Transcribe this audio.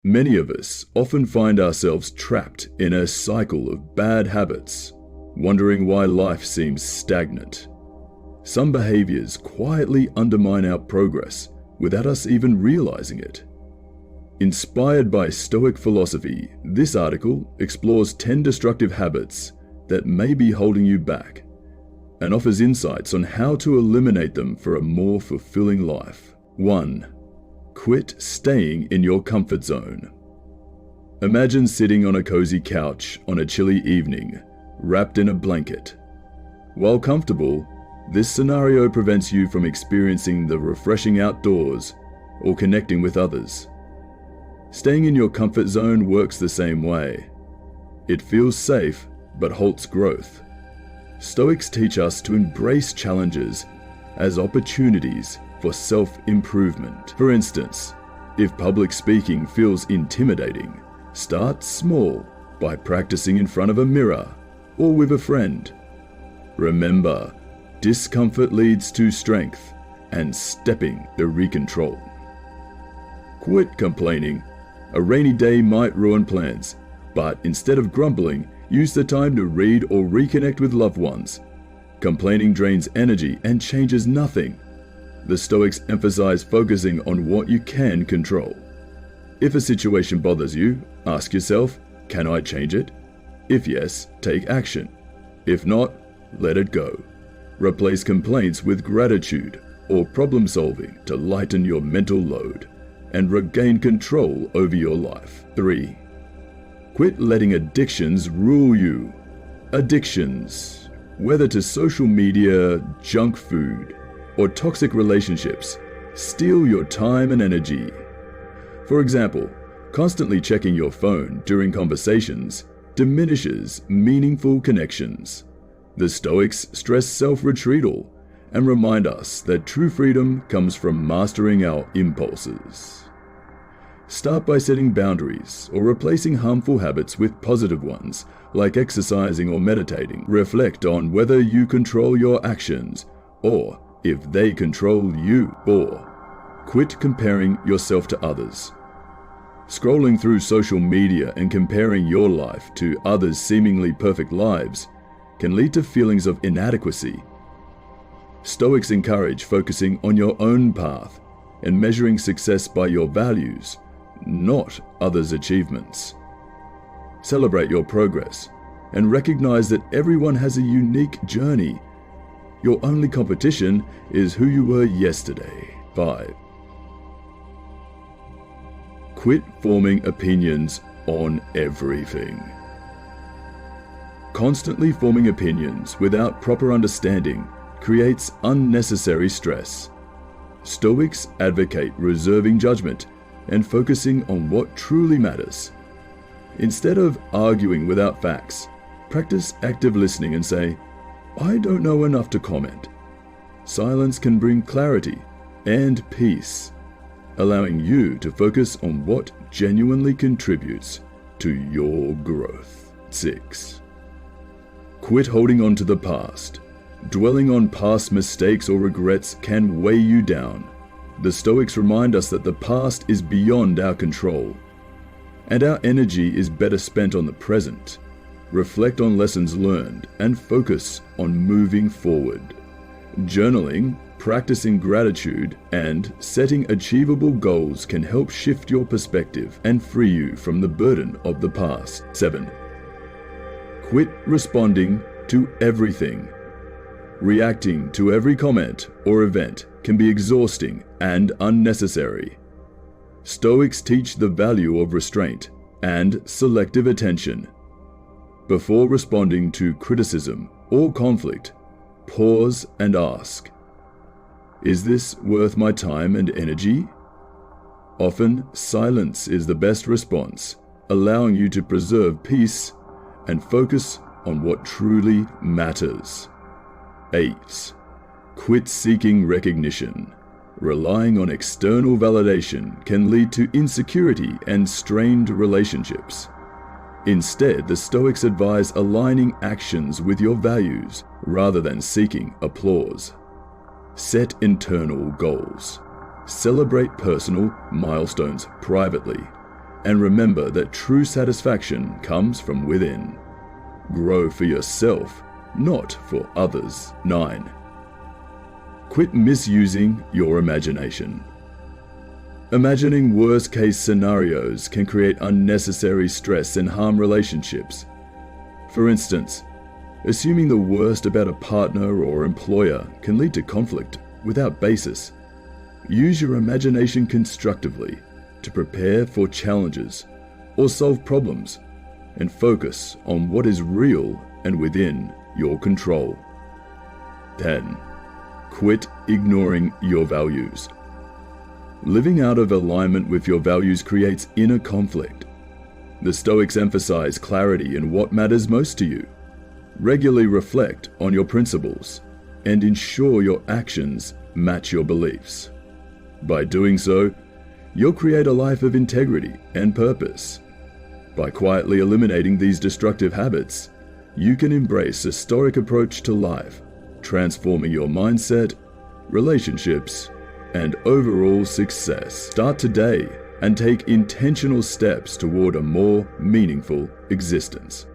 Many of us often find ourselves trapped in a cycle of bad habits, wondering why life seems stagnant. Some behaviors quietly undermine our progress without us even realizing it. Inspired by Stoic philosophy, this article explores 10 destructive habits that may be holding you back and offers insights on how to eliminate them for a more fulfilling life. 1. Quit staying in your comfort zone. Imagine sitting on a cozy couch on a chilly evening, wrapped in a blanket. While comfortable, this scenario prevents you from experiencing the refreshing outdoors or connecting with others. Staying in your comfort zone works the same way. It feels safe but halts growth. Stoics teach us to embrace challenges as opportunities for self-improvement. For instance, if public speaking feels intimidating, start small by practicing in front of a mirror or with a friend. Remember, discomfort leads to strength and stepping the recontrol. Quit complaining. A rainy day might ruin plans, but instead of grumbling, use the time to read or reconnect with loved ones. Complaining drains energy and changes nothing. The Stoics emphasize focusing on what you can control. If a situation bothers you, ask yourself, can I change it? If yes, take action. If not, let it go. Replace complaints with gratitude or problem solving to lighten your mental load and regain control over your life. 3. Quit letting addictions rule you. Addictions, whether to social media, junk food, or toxic relationships, steal your time and energy. For example, constantly checking your phone during conversations diminishes meaningful connections. The Stoics stress self-retreatal and remind us that true freedom comes from mastering our impulses. Start by setting boundaries or replacing harmful habits with positive ones, like exercising or meditating. Reflect on whether you control your actions or if they control you. 4. Quit comparing yourself to others. Scrolling through social media and comparing your life to others' seemingly perfect lives can lead to feelings of inadequacy. Stoics encourage focusing on your own path and measuring success by your values, not others' achievements. Celebrate your progress and recognize that everyone has a unique journey. Your only competition is who you were yesterday. 5. Quit forming opinions on everything. Constantly forming opinions without proper understanding creates unnecessary stress. Stoics advocate reserving judgment and focusing on what truly matters. Instead of arguing without facts, practice active listening and say, I don't know enough to comment. Silence can bring clarity and peace, allowing you to focus on what genuinely contributes to your growth. 6. Quit holding on to the past. Dwelling on past mistakes or regrets can weigh you down. The Stoics remind us that the past is beyond our control, and our energy is better spent on the present. Reflect on lessons learned and focus on moving forward. Journaling, practicing gratitude, and setting achievable goals can help shift your perspective and free you from the burden of the past. 7. Quit responding to everything. Reacting to every comment or event can be exhausting and unnecessary. Stoics teach the value of restraint and selective attention. Before responding to criticism or conflict, pause and ask, is this worth my time and energy? Often, silence is the best response, allowing you to preserve peace and focus on what truly matters. 8. Quit seeking recognition. Relying on external validation can lead to insecurity and strained relationships. Instead, the Stoics advise aligning actions with your values rather than seeking applause. Set internal goals. Celebrate personal milestones privately and remember that true satisfaction comes from within. Grow for yourself, not for others. 9. Quit misusing your imagination. Imagining worst-case scenarios can create unnecessary stress and harm relationships. For instance, assuming the worst about a partner or employer can lead to conflict without basis. Use your imagination constructively to prepare for challenges or solve problems, and focus on what is real and within your control. 10. Quit ignoring your values. Living out of alignment with your values creates inner conflict. The Stoics emphasize clarity in what matters most to you. Regularly reflect on your principles and ensure your actions match your beliefs. By doing so, you'll create a life of integrity and purpose. By quietly eliminating these destructive habits, you can embrace a Stoic approach to life, transforming your mindset, relationships, and overall success. Start today and take intentional steps toward a more meaningful existence.